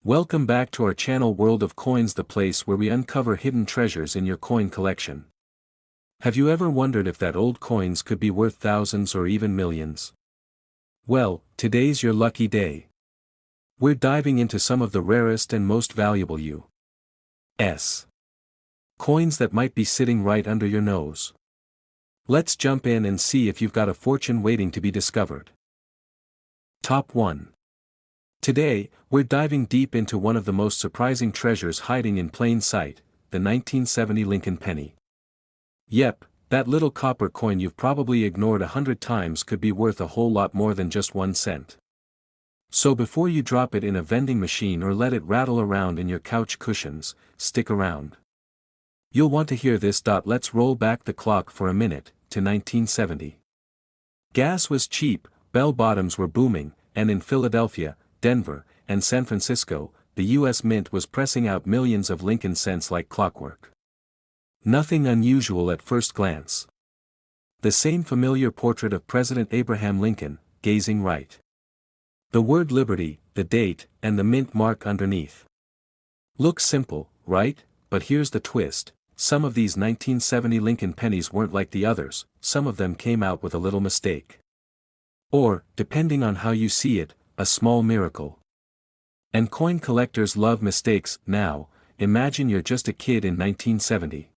Welcome back to our channel World of Coins, the place where we uncover hidden treasures in your coin collection. Have you ever wondered if that old coins could be worth thousands or even millions? Well, today's your lucky day. We're diving into some of the rarest and most valuable U.S. coins that might be sitting right under your nose. Let's jump in and see if you've got a fortune waiting to be discovered. Top 1. Today, we're diving deep into one of the most surprising treasures hiding in plain sight, the 1970 Lincoln penny. Yep, that little copper coin you've probably ignored 100 times could be worth a whole lot more than just 1 cent. So before you drop it in a vending machine or let it rattle around in your couch cushions, stick around. You'll want to hear this. Let's roll back the clock for a minute, to 1970. Gas was cheap, bell-bottoms were booming, and in Philadelphia, Denver, and San Francisco, the U.S. Mint was pressing out millions of Lincoln cents like clockwork. Nothing unusual at first glance. The same familiar portrait of President Abraham Lincoln, gazing right. The word liberty, the date, and the mint mark underneath. Looks simple, right? But here's the twist. Some of these 1970 Lincoln pennies weren't like the others, some of them came out with a little mistake. Or, depending on how you see it, a small miracle. And coin collectors love mistakes. Now, imagine you're just a kid in 1970.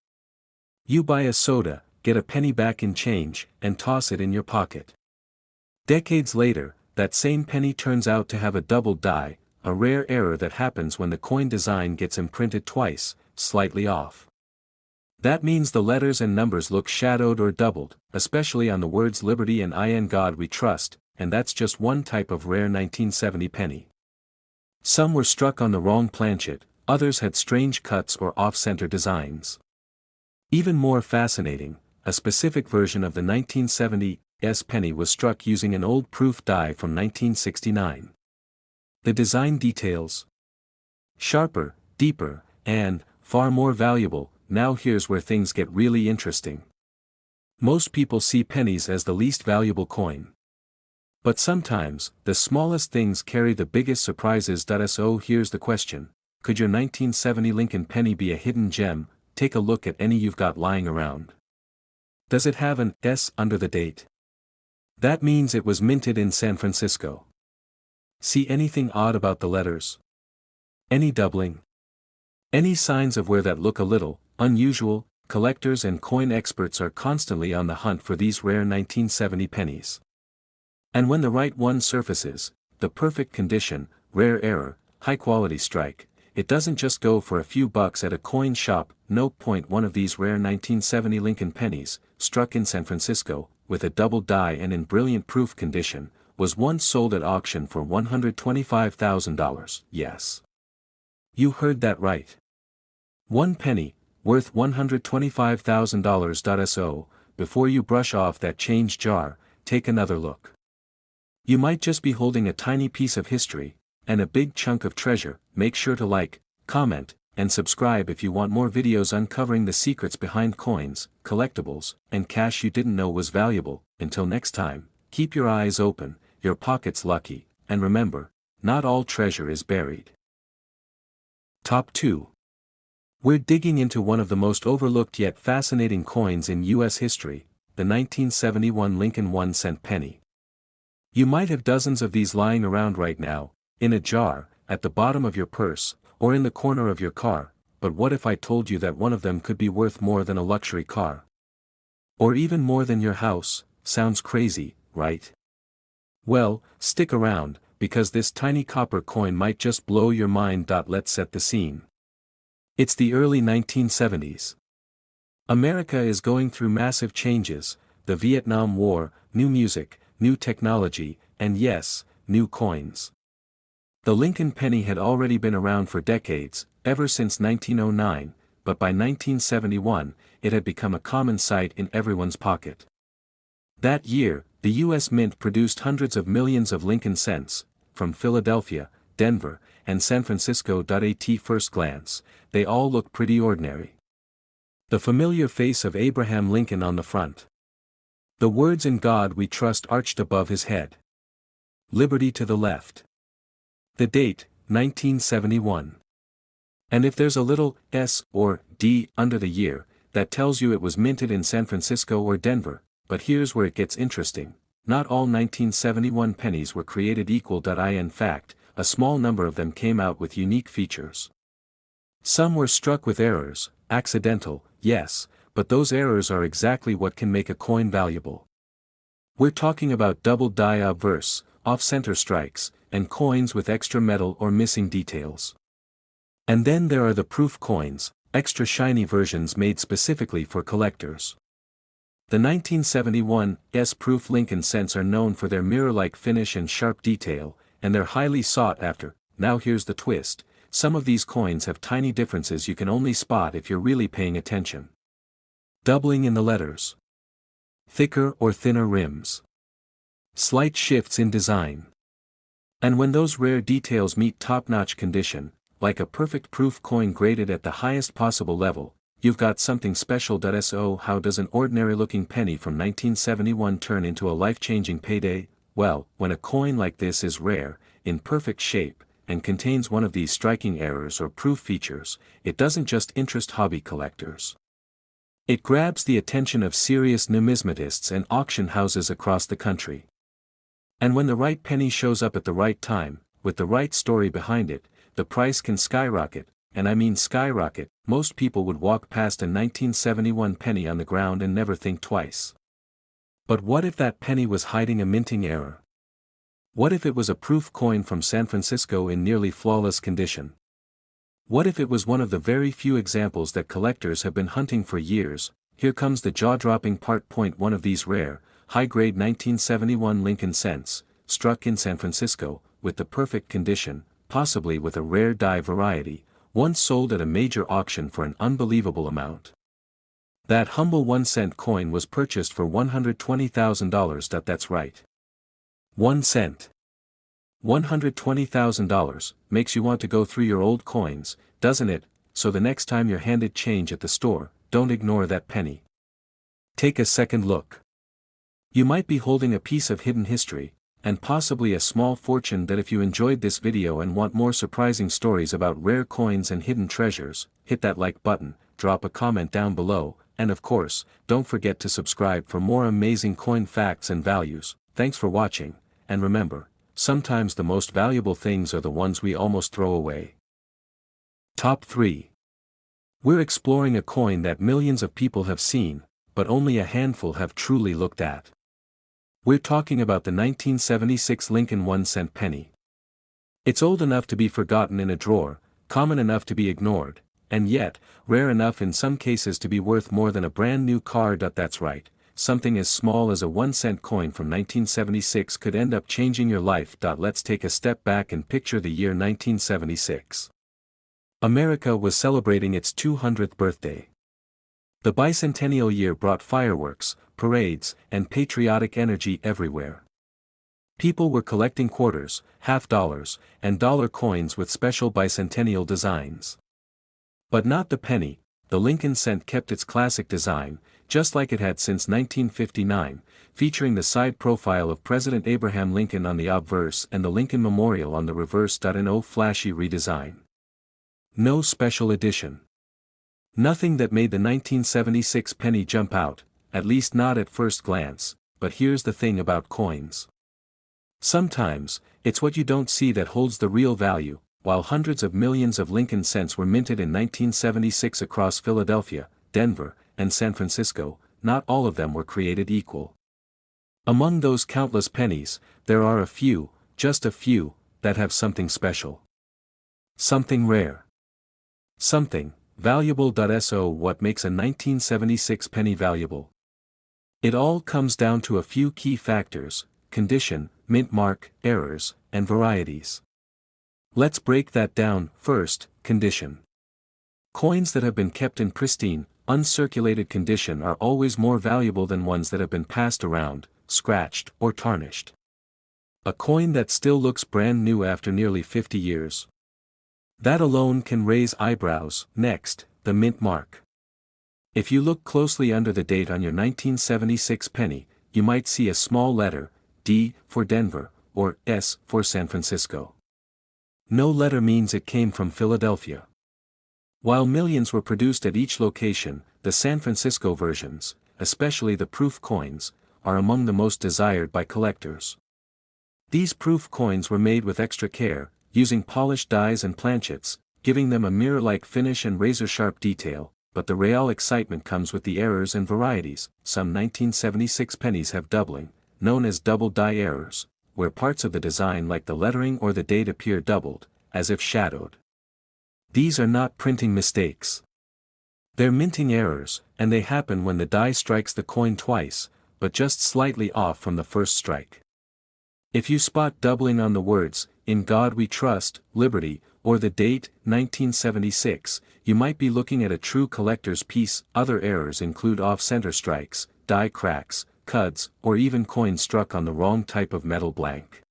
You buy a soda, get a penny back in change, and toss it in your pocket. Decades later, that same penny turns out to have a doubled die, a rare error that happens when the coin design gets imprinted twice, slightly off. That means the letters and numbers look shadowed or doubled, especially on the words Liberty and In God We Trust, and that's just one type of rare 1970 penny. Some were struck on the wrong planchet, others had strange cuts or off-center designs. Even more fascinating, a specific version of the 1970s penny was struck using an old proof die from 1969. The design details? Sharper, deeper, and, far more valuable. Now here's where things get really interesting. Most people see pennies as the least valuable coin. But sometimes, the smallest things carry the biggest surprises. So here's the question. Could your 1970 Lincoln penny be a hidden gem? Take a look at any you've got lying around. Does it have an S under the date? That means it was minted in San Francisco. See anything odd about the letters? Any doubling? Any signs of where that look a little unusual? Collectors and coin experts are constantly on the hunt for these rare 1970 pennies. And when the right one surfaces, the perfect condition, rare error, high quality strike, it doesn't just go for a few bucks at a coin shop. No. One of these rare 1970 Lincoln pennies, struck in San Francisco, with a double die and in brilliant proof condition, was once sold at auction for $125,000. Yes. You heard that right. One penny, worth $125,000. So, before you brush off that change jar, take another look. You might just be holding a tiny piece of history, and a big chunk of treasure. Make sure to like, comment, and subscribe if you want more videos uncovering the secrets behind coins, collectibles, and cash you didn't know was valuable. Until next time, keep your eyes open, your pockets lucky, and remember, not all treasure is buried. Top 2. We're digging into one of the most overlooked yet fascinating coins in U.S. history, the 1971 Lincoln 1-cent penny. You might have dozens of these lying around right now, in a jar, at the bottom of your purse, or in the corner of your car, but what if I told you that one of them could be worth more than a luxury car? Or even more than your house? Sounds crazy, right? Well, stick around, because this tiny copper coin might just blow your mind. Let's set the scene. It's the early 1970s. America is going through massive changes: the Vietnam War, new music, new technology, and yes, new coins. The Lincoln penny had already been around for decades, ever since 1909, but by 1971, it had become a common sight in everyone's pocket. That year, the U.S. Mint produced hundreds of millions of Lincoln cents, from Philadelphia, Denver, and San Francisco. At first glance, they all look pretty ordinary. The familiar face of Abraham Lincoln on the front. The words "In God We Trust" arched above his head. Liberty to the left. The date, 1971. And if there's a little S or D under the year, that tells you it was minted in San Francisco or Denver, but here's where it gets interesting. Not all 1971 pennies were created equal. In fact, a small number of them came out with unique features. Some were struck with errors, accidental, yes, but those errors are exactly what can make a coin valuable. We're talking about double die obverse, off-center strikes, and coins with extra metal or missing details. And then there are the proof coins, extra shiny versions made specifically for collectors. The 1971 S-proof Lincoln cents are known for their mirror-like finish and sharp detail, and they're highly sought after. Now here's the twist: some of these coins have tiny differences you can only spot if you're really paying attention. Doubling in the letters. Thicker or thinner rims. Slight shifts in design. And when those rare details meet top-notch condition, like a perfect proof coin graded at the highest possible level, you've got something special. So how does an ordinary-looking penny from 1971 turn into a life-changing payday? Well, when a coin like this is rare, in perfect shape, and contains one of these striking errors or proof features, it doesn't just interest hobby collectors. It grabs the attention of serious numismatists and auction houses across the country. And when the right penny shows up at the right time, with the right story behind it, the price can skyrocket, and I mean skyrocket. Most people would walk past a 1971 penny on the ground and never think twice. But what if that penny was hiding a minting error? What if it was a proof coin from San Francisco in nearly flawless condition? What if it was one of the very few examples that collectors have been hunting for years? Here comes the jaw-dropping part. One of these rare, high-grade 1971 Lincoln cents, struck in San Francisco, with the perfect condition, possibly with a rare die variety, once sold at a major auction for an unbelievable amount. That humble 1-cent coin was purchased for $120,000. That's right. 1 cent. $120,000, makes you want to go through your old coins, doesn't it? So the next time you're handed change at the store, don't ignore that penny. Take a second look. You might be holding a piece of hidden history, and possibly a small fortune. That if you enjoyed this video and want more surprising stories about rare coins and hidden treasures, hit that like button, drop a comment down below, and of course, don't forget to subscribe for more amazing coin facts and values. Thanks for watching, and remember, sometimes the most valuable things are the ones we almost throw away. Top 3. We're exploring a coin that millions of people have seen, but only a handful have truly looked at. We're talking about the 1976 Lincoln 1-cent penny. It's old enough to be forgotten in a drawer, common enough to be ignored, and yet, rare enough in some cases to be worth more than a brand new car. That's right, something as small as a 1-cent coin from 1976 could end up changing your life. Let's take a step back and picture the year 1976. America was celebrating its 200th birthday. The bicentennial year brought fireworks, parades, and patriotic energy everywhere. People were collecting quarters, half dollars, and dollar coins with special bicentennial designs. But not the penny. The Lincoln cent kept its classic design, just like it had since 1959, featuring the side profile of President Abraham Lincoln on the obverse and the Lincoln Memorial on the reverse. No flashy redesign. No special edition. Nothing that made the 1976 penny jump out, at least not at first glance. But here's the thing about coins. Sometimes, it's what you don't see that holds the real value. While hundreds of millions of Lincoln cents were minted in 1976 across Philadelphia, Denver, and San Francisco, not all of them were created equal. Among those countless pennies, there are a few, just a few, that have something special. Something rare. Something valuable. So what makes a 1976 penny valuable? It all comes down to a few key factors: condition, mint mark, errors, and varieties. Let's break that down. First, condition. Coins that have been kept in pristine, uncirculated condition are always more valuable than ones that have been passed around, scratched, or tarnished. A coin that still looks brand new after nearly 50 years. That alone can raise eyebrows. Next, the mint mark. If you look closely under the date on your 1976 penny, you might see a small letter, D for Denver, or S for San Francisco. No letter means it came from Philadelphia. While millions were produced at each location, the San Francisco versions, especially the proof coins, are among the most desired by collectors. These proof coins were made with extra care, using polished dies and planchets, giving them a mirror-like finish and razor-sharp detail, but the real excitement comes with the errors and varieties. Some 1976 pennies have doubling, known as double die errors, where parts of the design like the lettering or the date appear doubled, as if shadowed. These are not printing mistakes. They're minting errors, and they happen when the die strikes the coin twice, but just slightly off from the first strike. If you spot doubling on the words, "In God We Trust," "Liberty," or the date, 1976, you might be looking at a true collector's piece. Other errors include off-center strikes, die cracks, cuts, or even coins struck on the wrong type of metal blank.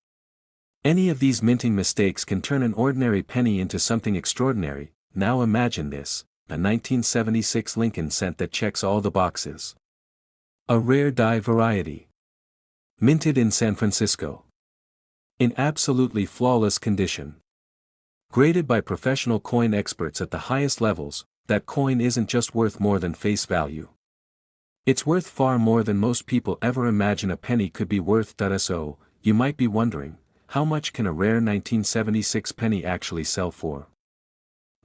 Any of these minting mistakes can turn an ordinary penny into something extraordinary. Now imagine this, a 1976 Lincoln cent that checks all the boxes. A rare die variety. Minted in San Francisco. In absolutely flawless condition. Graded by professional coin experts at the highest levels, that coin isn't just worth more than face value. It's worth far more than most people ever imagine a penny could be worth. So, you might be wondering, how much can a rare 1976 penny actually sell for?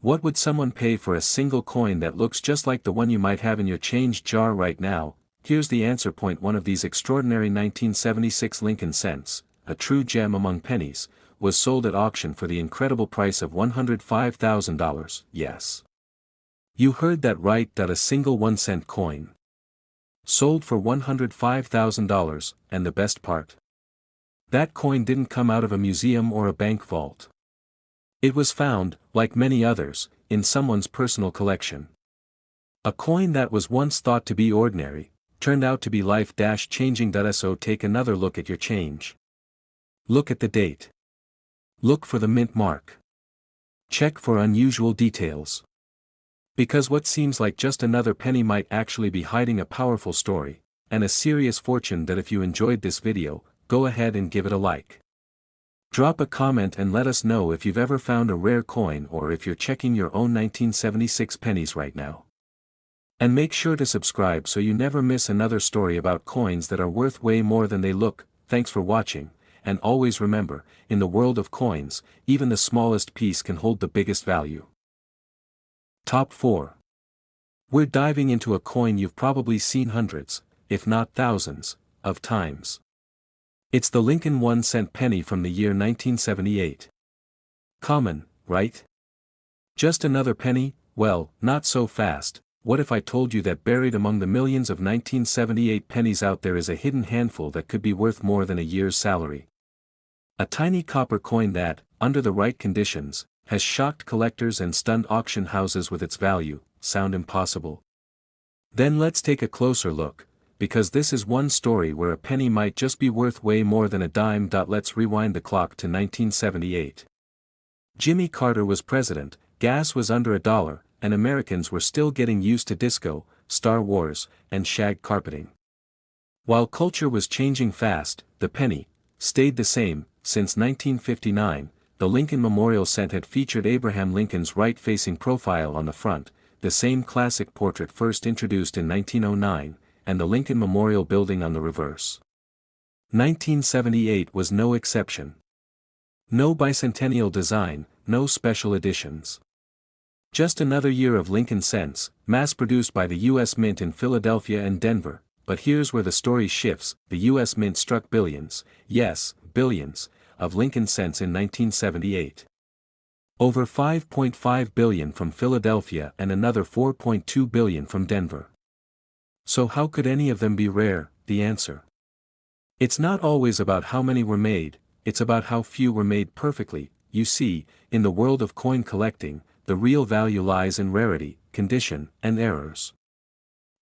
What would someone pay for a single coin that looks just like the one you might have in your change jar right now? Here's the answer. One of these extraordinary 1976 Lincoln cents, a true gem among pennies, was sold at auction for the incredible price of $105,000. Yes. You heard that right. A single 1-cent coin. Sold for $105,000, and the best part? That coin didn't come out of a museum or a bank vault. It was found, like many others, in someone's personal collection. A coin that was once thought to be ordinary, turned out to be life-changing. So take another look at your change. Look at the date. Look for the mint mark. Check for unusual details. Because what seems like just another penny might actually be hiding a powerful story, and a serious fortune. If you enjoyed this video, go ahead and give it a like. Drop a comment and let us know if you've ever found a rare coin or if you're checking your own 1976 pennies right now. And make sure to subscribe so you never miss another story about coins that are worth way more than they look. Thanks for watching, and always remember, in the world of coins, even the smallest piece can hold the biggest value. Top 4. We're diving into a coin you've probably seen hundreds, if not thousands, of times. It's the Lincoln 1-cent penny from the year 1978. Common, right? Just another penny? Well, not so fast. What if I told you that buried among the millions of 1978 pennies out there is a hidden handful that could be worth more than a year's salary? A tiny copper coin that, under the right conditions, has shocked collectors and stunned auction houses with its value. Sound impossible? Then let's take a closer look, because this is one story where a penny might just be worth way more than a dime. Let's rewind the clock to 1978. Jimmy Carter was president, gas was under $1, and Americans were still getting used to disco, Star Wars, and shag carpeting. While culture was changing fast, the penny stayed the same. Since 1959, the Lincoln Memorial Cent had featured Abraham Lincoln's right-facing profile on the front, the same classic portrait first introduced in 1909, and the Lincoln Memorial Building on the reverse. 1978 was no exception. No bicentennial design, no special editions. Just another year of Lincoln cents, mass-produced by the U.S. Mint in Philadelphia and Denver. But here's where the story shifts. The U.S. Mint struck billions, yes, billions, of Lincoln cents in 1978. Over $5.5 billion from Philadelphia and another $4.2 billion from Denver. So how could any of them be rare? The answer. It's not always about how many were made, it's about how few were made perfectly. You see, in the world of coin collecting, the real value lies in rarity, condition, and errors.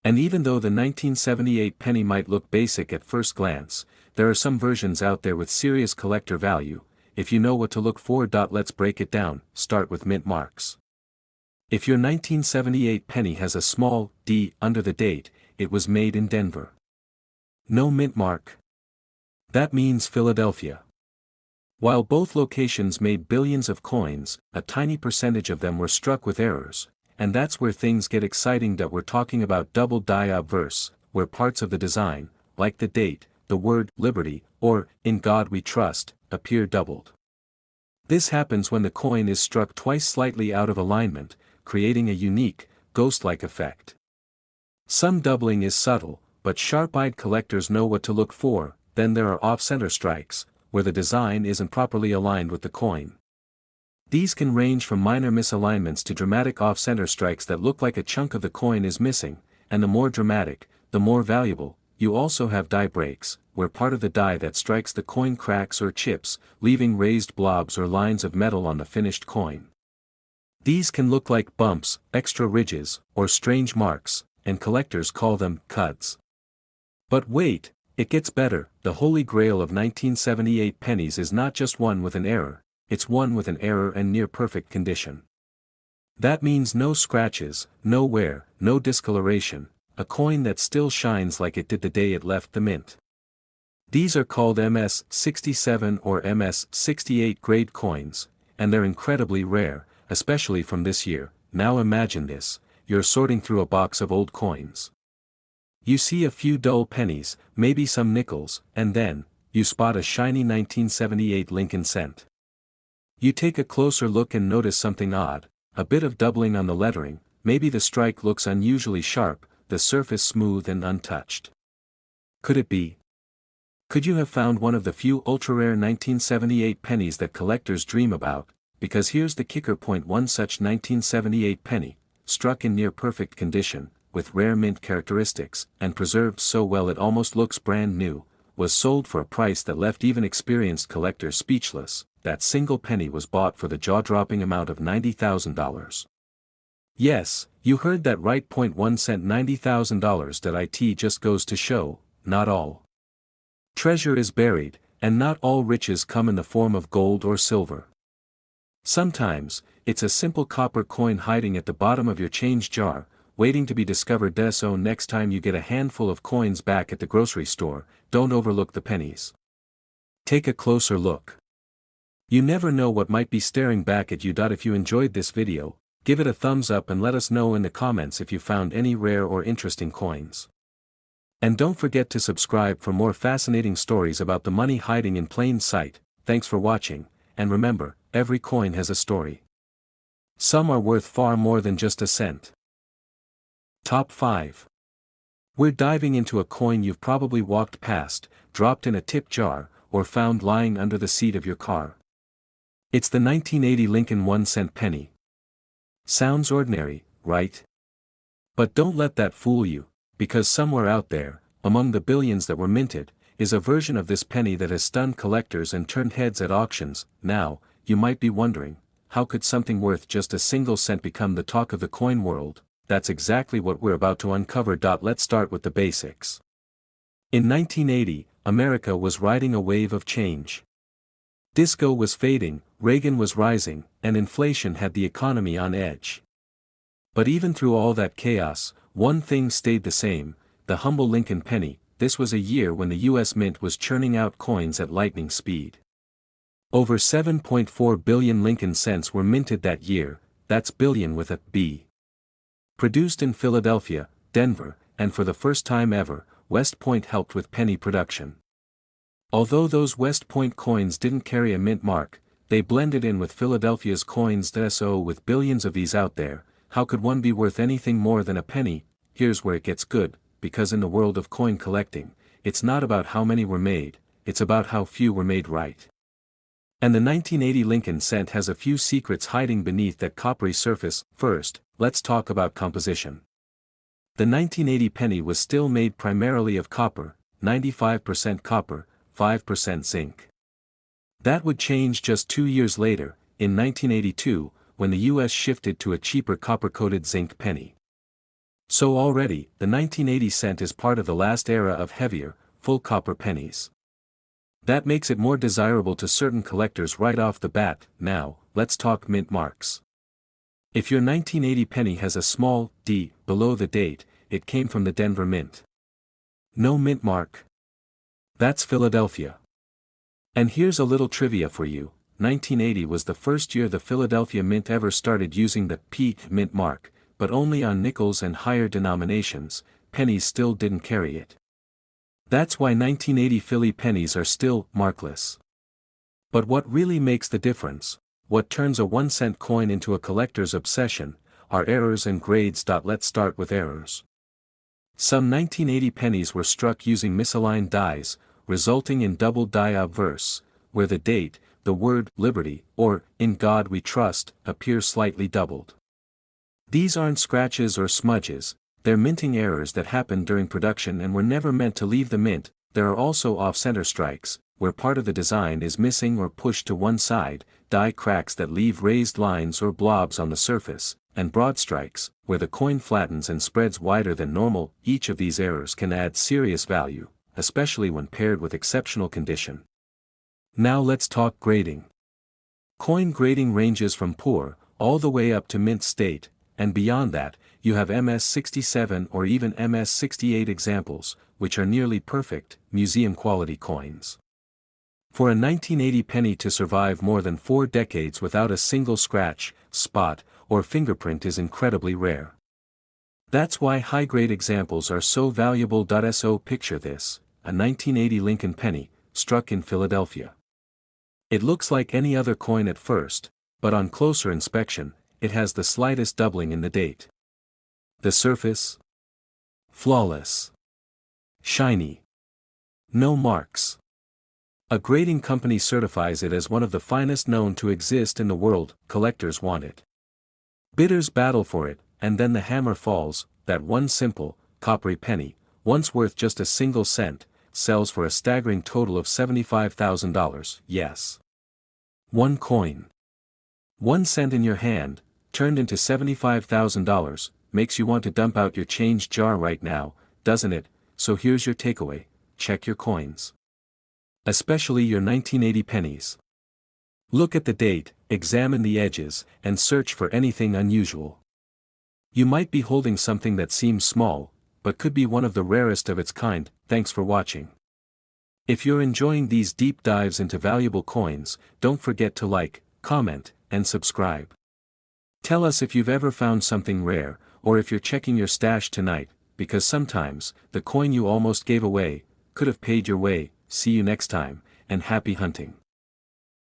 And even though the 1978 penny might look basic at first glance, there are some versions out there with serious collector value. If you know what to look for. Let's break it down. Start with mint marks. If your 1978 penny has a small d under the date, it was made in Denver. No mint mark. That means Philadelphia. While both locations made billions of coins, a tiny percentage of them were struck with errors, and that's where things get exciting. That we're talking about double die obverse, where parts of the design, like the date, the word liberty, or in God we trust, appear doubled. This happens when the coin is struck twice slightly out of alignment, creating a unique, ghost-like effect. Some doubling is subtle, but sharp-eyed collectors know what to look for. Then there are off-center strikes, where the design isn't properly aligned with the coin. These can range from minor misalignments to dramatic off-center strikes that look like a chunk of the coin is missing, and the more dramatic, the more valuable. You also have die breaks, where part of the die that strikes the coin cracks or chips, leaving raised blobs or lines of metal on the finished coin. These can look like bumps, extra ridges, or strange marks, and collectors call them cuts. But wait, it gets better. The holy grail of 1978 pennies is not just one with an error, it's one with an error and near-perfect condition. That means no scratches, no wear, no discoloration, a coin that still shines like it did the day it left the mint. These are called MS-67 or MS-68 grade coins, and they're incredibly rare, especially from this year. Now imagine this, you're sorting through a box of old coins. You see a few dull pennies, maybe some nickels, and then, you spot a shiny 1978 Lincoln cent. You take a closer look and notice something odd, a bit of doubling on the lettering, maybe the strike looks unusually sharp, the surface smooth and untouched. Could it be? Could you have found one of the few ultra-rare 1978 pennies that collectors dream about? Because here's the kicker. One such 1978 penny, struck in near-perfect condition, with rare mint characteristics, and preserved so well it almost looks brand new, was sold for a price that left even experienced collectors speechless. That single penny was bought for the jaw-dropping amount of $90,000. Yes, you heard that right. 1 cent $90,000. That it just goes to show, not all treasure is buried, and not all riches come in the form of gold or silver. Sometimes, it's a simple copper coin hiding at the bottom of your change jar, waiting to be discovered. So next time you get a handful of coins back at the grocery store, don't overlook the pennies. Take a closer look. You never know what might be staring back at you. If you enjoyed this video, give it a thumbs up and let us know in the comments if you found any rare or interesting coins. And don't forget to subscribe for more fascinating stories about the money hiding in plain sight. Thanks for watching, and remember, every coin has a story. Some are worth far more than just a cent. Top 5. We're diving into a coin you've probably walked past, dropped in a tip jar, or found lying under the seat of your car. It's the 1980 Lincoln 1-cent penny. Sounds ordinary, right? But don't let that fool you, because somewhere out there, among the billions that were minted, is a version of this penny that has stunned collectors and turned heads at auctions. Now, you might be wondering, how could something worth just a single cent become the talk of the coin world? That's exactly what we're about to uncover. Let's start with the basics. In 1980, America was riding a wave of change. Disco was fading, Reagan was rising, and inflation had the economy on edge. But even through all that chaos, one thing stayed the same, the humble Lincoln penny. This was a year when the U.S. Mint was churning out coins at lightning speed. Over 7.4 billion Lincoln cents were minted that year, that's billion with a B. Produced in Philadelphia, Denver, and for the first time ever, West Point helped with penny production. Although those West Point coins didn't carry a mint mark, they blended in with Philadelphia's coins. So with billions of these out there, how could one be worth anything more than a penny? Here's where it gets good, because in the world of coin collecting, it's not about how many were made, it's about how few were made right. And the 1980 Lincoln cent has a few secrets hiding beneath that coppery surface. First, let's talk about composition. The 1980 penny was still made primarily of copper, 95% copper, 5% zinc. That would change just 2 years later, in 1982, when the US shifted to a cheaper copper-coated zinc penny. So already, the 1980 cent is part of the last era of heavier, full copper pennies. That makes it more desirable to certain collectors right off the bat. Now, let's talk mint marks. If your 1980 penny has a small d below the date, it came from the Denver Mint. No mint mark? That's Philadelphia. And here's a little trivia for you. 1980 was the first year the Philadelphia Mint ever started using the P Mint mark, but only on nickels and higher denominations. Pennies still didn't carry it. That's why 1980 Philly pennies are still markless. But what really makes the difference, what turns a 1-cent coin into a collector's obsession, are errors and grades. Let's start with errors. Some 1980 pennies were struck using misaligned dies, resulting in double die obverse, where the date, the word liberty, or in God we trust, appear slightly doubled. These aren't scratches or smudges, they're minting errors that happened during production and were never meant to leave the mint. There are also off-center strikes, where part of the design is missing or pushed to one side, die cracks that leave raised lines or blobs on the surface, and broad strikes, where the coin flattens and spreads wider than normal. Each of these errors can add serious value, especially when paired with exceptional condition. Now let's talk grading. Coin grading ranges from poor, all the way up to mint state, and beyond that, you have MS-67 or even MS-68 examples, which are nearly perfect, museum-quality coins. For a 1980 penny to survive more than 4 decades without a single scratch, spot, or fingerprint is incredibly rare. That's why high-grade examples are so valuable. So picture this, a 1980 Lincoln penny, struck in Philadelphia. It looks like any other coin at first, but on closer inspection, it has the slightest doubling in the date. The surface? Flawless. Shiny. No marks. A grading company certifies it as one of the finest known to exist in the world. Collectors want it. Bidders battle for it, and then the hammer falls. That one simple, coppery penny, once worth just a single cent, sells for a staggering total of $75,000. Yes. One coin. 1 cent in your hand, turned into $75,000, makes you want to dump out your change jar right now, doesn't it? So here's your takeaway: check your coins. Especially your 1980 pennies. Look at the date, examine the edges, and search for anything unusual. You might be holding something that seems small, but could be one of the rarest of its kind. Thanks for watching. If you're enjoying these deep dives into valuable coins, don't forget to like, comment, and subscribe. Tell us if you've ever found something rare, or if you're checking your stash tonight, because sometimes, the coin you almost gave away, could have paid your way. See you next time, and happy hunting.